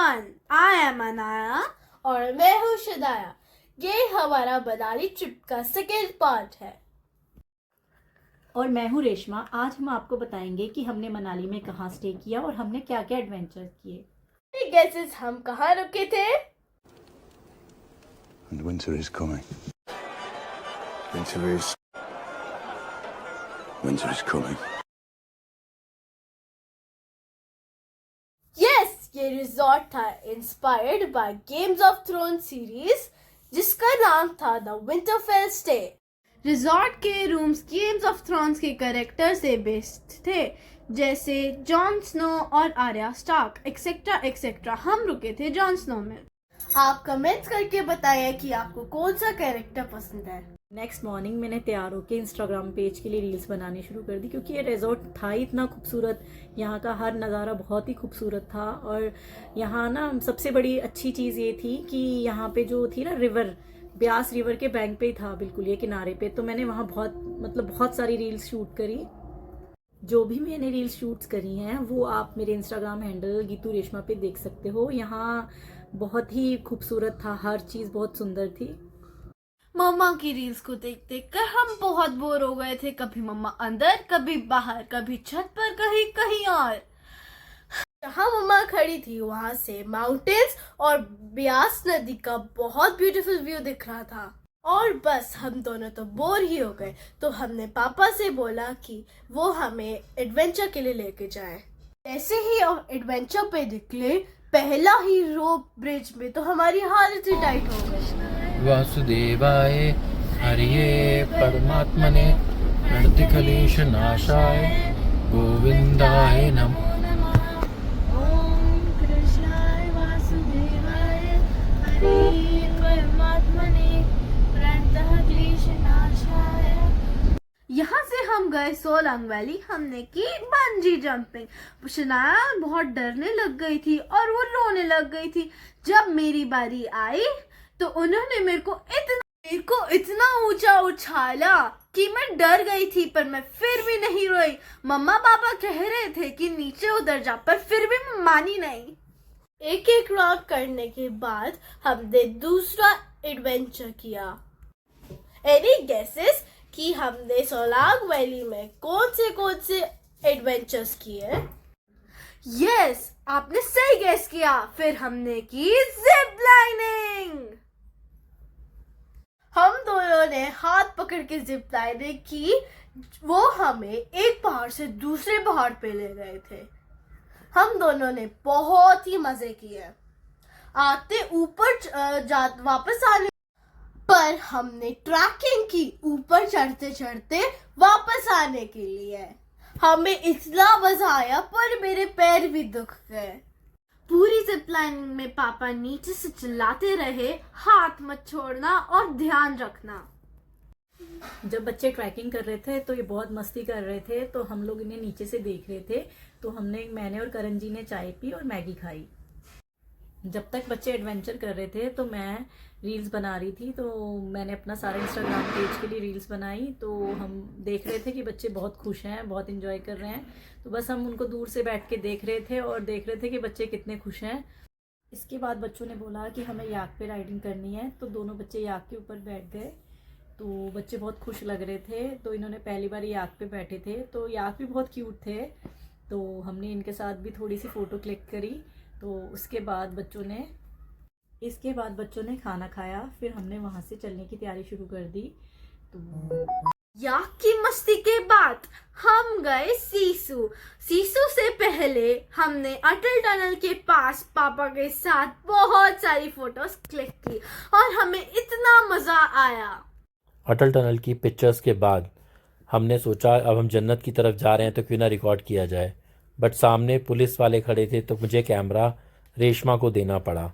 Everyone, I am Anaya और मैं हूँ शदाया। ये हमारा मनाली ट्रिप का सेकेंड पार्ट है। और मैं हूँ रेशमा। आज हम आपको बताएंगे कि हमने मनाली में कहाँ स्टे किया और हमने क्या क्या एडवेंचर किए। गेसेस हम कहाँ रुके थे? And winter is coming. Winter is coming. Yes, ये रिजॉर्ट था inspired by games of throne series जिसका नाम था द विंटरफेल स्टे। रिजॉर्ट के रूम्स गेम्स ऑफ थ्रोन्स के कैरेक्टर से बेस्ड थे, जैसे जॉन स्नो और आर्या स्टार्क एक्सेट्रा एक्सेट्रा। हम रुके थे जॉन स्नो में। आप कमेंट्स करके बताइए कि आपको कौन सा कैरेक्टर पसंद है। नेक्स्ट मॉर्निंग मैंने तैयार होकर इंस्टाग्राम पेज के लिए रील्स बनानी शुरू कर दी, क्योंकि ये रिजॉर्ट था ही इतना खूबसूरत। यहाँ का हर नज़ारा बहुत ही खूबसूरत था। और यहाँ ना सबसे बड़ी अच्छी चीज़ ये थी कि यहाँ पे जो थी ना रिवर, ब्यास रिवर के बैंक पे ही था, बिल्कुल ये किनारे पे। तो मैंने वहाँ बहुत सारी रील्स शूट करी। जो भी मैंने रील्स शूट्स करी हैं वो आप मेरे इंस्टाग्राम हैंडल गीतू रेशमा पे देख सकते हो। यहाँ बहुत ही खूबसूरत था, हर चीज़ बहुत सुंदर थी। मम्मा की रील्स को देख देख कर हम बहुत बोर हो गए थे। कभी मम्मा अंदर, कभी बाहर, कभी छत पर, कहीं कहीं और। जहाँ मम्मा खड़ी थी वहां से माउंटेन्स और ब्यास नदी का बहुत ब्यूटीफुल व्यू दिख रहा था। और बस हम दोनों तो बोर ही हो गए, तो हमने पापा से बोला कि वो हमें एडवेंचर के लिए लेके जाए। जैसे ही हम एडवेंचर पे निकले, पहला ही रोप ब्रिज में तो हमारी हालत ही टाइट हो गई। वासुदेवाय हरिये परमात्मने प्रणतिकलेश नाशाय गोविंदाय नमः। ओम कृष्णाय वासुदेवाय हरिये परमात्मने प्रणतक्लेश नाशाय। यहाँ से हम गए सोलांग वैली। हमने की बंजी जंपिंग। शनाया बहुत डरने लग गई थी और वो रोने लग गई थी। जब मेरी बारी आई तो उन्होंने मेरे को इतना ऊंचा उछाला कि मैं डर गई थी, पर मैं फिर भी नहीं रोई। मम्मा पापा कह रहे थे कि नीचे उतर जा, पर फिर भी मैं मानी नहीं। एक एक राउंड करने के बाद हमने दूसरा एडवेंचर किया। एनी गेसेस कि हमने सोलांग वैली में कौन से एडवेंचर्स किए? यस, आपने सही गेस किया। फिर हमने की जिप लाइनिंग। हम दोनों ने हाथ पकड़ के जिप लाइनिंग की। वो हमें एक पहाड़ से दूसरे पहाड़ पे ले गए थे। हम दोनों ने बहुत ही मजे किए। आते ऊपर वापस आने पर हमने ट्रैकिंग की ऊपर चढ़ते चढ़ते वापस आने के लिए। हमें इतना मजा आया, पर मेरे पैर भी दुख गए। पूरी जिप लाइनिंग में पापा नीचे से चिल्लाते रहे, हाथ मत छोड़ना और ध्यान रखना। जब बच्चे ट्रैकिंग कर रहे थे तो ये बहुत मस्ती कर रहे थे, तो हम लोग इन्हें नीचे से देख रहे थे। तो मैंने और करण जी ने चाय पी और मैगी खाई। जब तक बच्चे एडवेंचर कर रहे थे तो मैं रील्स बना रही थी। तो मैंने अपना सारा इंस्टाग्राम पेज के लिए रील्स बनाई। तो हम देख रहे थे कि बच्चे बहुत खुश हैं, बहुत एंजॉय कर रहे हैं। तो बस हम उनको दूर से बैठ के देख रहे थे और देख रहे थे कि बच्चे कितने खुश हैं। इसके बाद बच्चों ने बोला कि हमें याक पे राइडिंग करनी है, तो दोनों बच्चे याक के ऊपर बैठ गए। तो बच्चे बहुत खुश लग रहे थे। तो इन्होंने पहली बार याक पे बैठे थे, तो याक भी बहुत क्यूट थे। तो हमने इनके साथ भी थोड़ी सी फ़ोटो क्लिक करी। तो इसके बाद बच्चों ने खाना खाया। फिर हमने वहाँ से चलने की तैयारी शुरू कर दी। तो याक की मस्ती के बाद हम गए सीसू से पहले हमने अटल टनल के पास पापा के साथ बहुत सारी फोटोज क्लिक की और हमें इतना मजा आया। अटल टनल की पिक्चर्स के बाद हमने सोचा अब हम जन्नत की तरफ जा रहे हैं तो क्यों ना रिकॉर्ड किया जाए। बट सामने पुलिस वाले खड़े थे तो मुझे कैमरा रेशमा को देना पड़ा।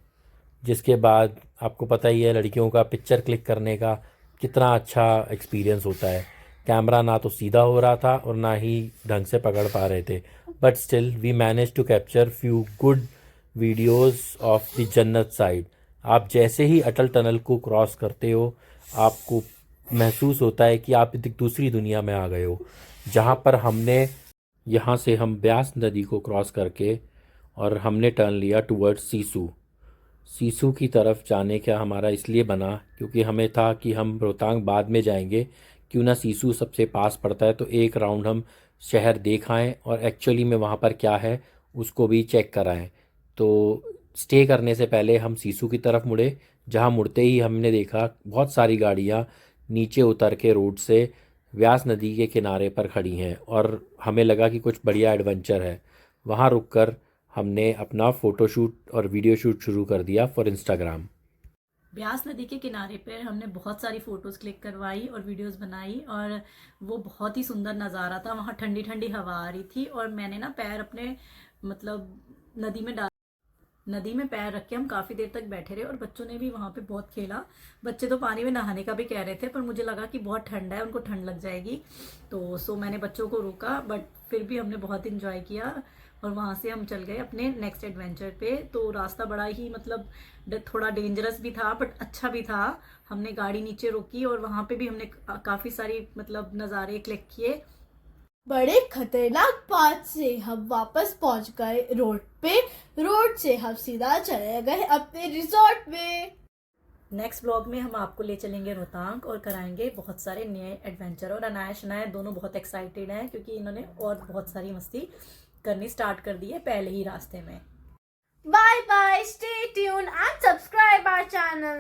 जिसके बाद आपको पता ही है लड़कियों का पिक्चर क्लिक करने का कितना अच्छा एक्सपीरियंस होता है। कैमरा ना तो सीधा हो रहा था और ना ही ढंग से पकड़ पा रहे थे, but still we manage to capture few good videos of the जन्नत साइड। आप जैसे ही अटल टनल को क्रॉस करते हो आपको महसूस होता है कि आप एक दूसरी दुनिया में आ गए हो, जहाँ पर यहाँ से हम ब्यास नदी को क्रॉस करके और हमने टर्न लिया टूवर्ड्स सीसू। सीसू की तरफ जाने का हमारा इसलिए बना क्योंकि हमें था कि हम रोहतांग बाद में जाएंगे, क्यों ना सीसू सबसे पास पड़ता है तो एक राउंड हम शहर देख आएँ और एक्चुअली में वहाँ पर क्या है उसको भी चेक कराएं। तो स्टे करने से पहले हम सीसू की तरफ मुड़े, जहाँ मुड़ते ही हमने देखा बहुत सारी गाड़ियाँ नीचे उतर के रोड से व्यास नदी के किनारे पर खड़ी हैं और हमें लगा कि कुछ बढ़िया एडवेंचर है। वहाँ रुककर हमने अपना फ़ोटोशूट और वीडियो शूट शुरू कर दिया फॉर इंस्टाग्राम। ब्यास नदी के किनारे पर हमने बहुत सारी फ़ोटोज़ क्लिक करवाई और वीडियोस बनाई और वो बहुत ही सुंदर नज़ारा था। वहाँ ठंडी ठंडी हवा आ रही थी और मैंने ना पैर अपने मतलब नदी में पैर रख के हम काफ़ी देर तक बैठे रहे और बच्चों ने भी वहाँ पे बहुत खेला। बच्चे तो पानी में नहाने का भी कह रहे थे पर मुझे लगा कि बहुत ठंडा है, उनको ठंड लग जाएगी, तो मैंने बच्चों को रोका, बट फिर भी हमने बहुत इंजॉय किया। और वहाँ से हम चल गए अपने नेक्स्ट एडवेंचर पे। तो रास्ता बड़ा ही मतलब थोड़ा डेंजरस भी था बट अच्छा भी था। हमने गाड़ी नीचे रोकी और वहाँ पे भी हमने काफ़ी सारी मतलब नज़ारे क्लिक किए। बड़े खतरनाक पाथ से हम वापस पहुंच गए रोड पे। रोड से हम सीधा चले गए अपने रिजॉर्ट में। नेक्स्ट ब्लॉग में हम आपको ले चलेंगे रोहतांग और कराएंगे बहुत सारे नए एडवेंचर। और अनाया शनाया दोनों बहुत एक्साइटेड हैं क्योंकि इन्होंने और बहुत सारी मस्ती करनी स्टार्ट कर दी है पहले ही रास्ते में। Bye bye, stay tuned and subscribe our channel.